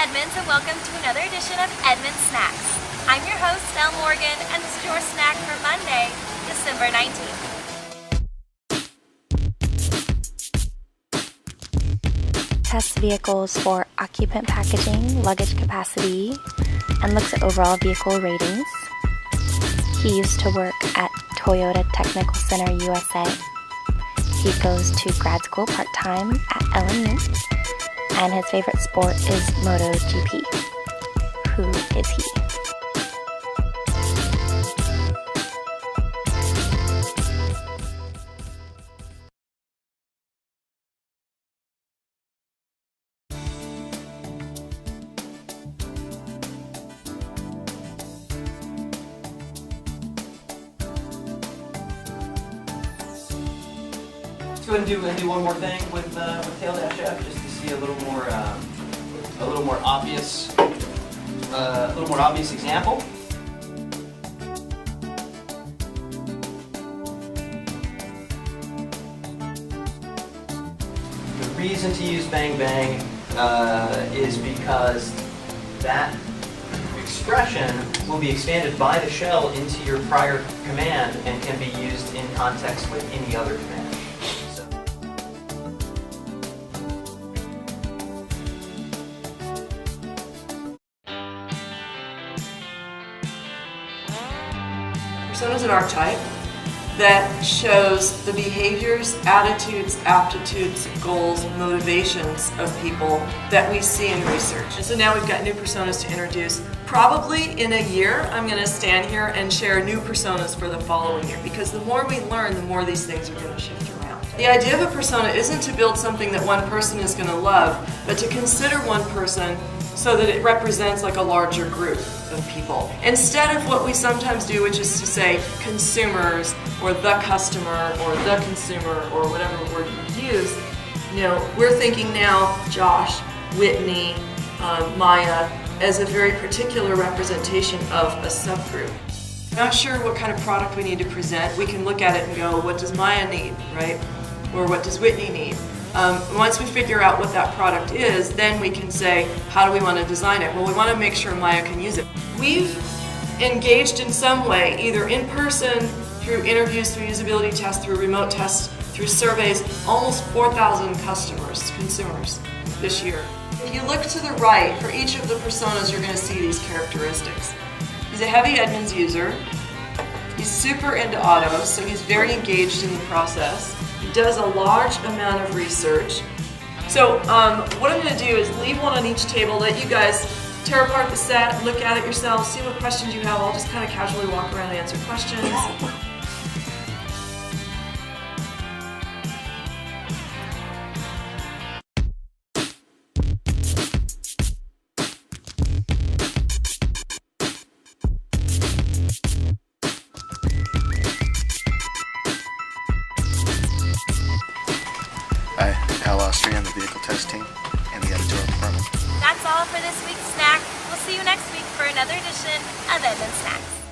Edmunds, and welcome to another edition of Edmunds Snacks. I'm your host, Nell Morgan, and this is your snack for Monday, December 19th. Tests vehicles for occupant packaging, luggage capacity, and looks at overall vehicle ratings. He used to work at Toyota Technical Center USA. He goes to grad school part-time at LMU, and his favorite sport is MotoGP. Who is he? Let's go ahead and do one more thing with Tail Dash F, just to see a little more obvious example. The reason to use Bang Bang is because that expression will be expanded by the shell into your prior command and can be used in context with any other command. Persona is an archetype that shows the behaviors, attitudes, aptitudes, goals, and motivations of people that we see in research. And so now we've got new personas to introduce. Probably in a year, I'm going to stand here and share new personas for the following year, because the more we learn, the more these things are going to shift around. The idea of a persona isn't to build something that one person is going to love, but to consider one person so that it represents like a larger group of people. Instead of what we sometimes do, which is to say consumers or the customer or the consumer or whatever word you use, we're thinking now Josh, Whitney, Maya as a very particular representation of a subgroup. Not sure what kind of product we need to present. We can look at it and go, what does Maya need, right? Or what does Whitney need? Once we figure out what that product is, then we can say, how do we want to design it? Well, we want to make sure Maya can use it. We've engaged in some way, either in person, through interviews, through usability tests, through remote tests, through surveys, almost 4,000 consumers this year. If you look to the right, for each of the personas, you're going to see these characteristics. He's a heavy Edmunds user. He's super into autos, so he's very engaged in the process. He does a large amount of research. So what I'm going to do is leave one on each table, let you guys tear apart the set, look at it yourselves, see what questions you have. I'll just kind of casually walk around and answer questions. Hi, Hal Austria on the vehicle test team and the editorial department. That's all for this week's snack. We'll see you next week for another edition of Edmunds Snacks.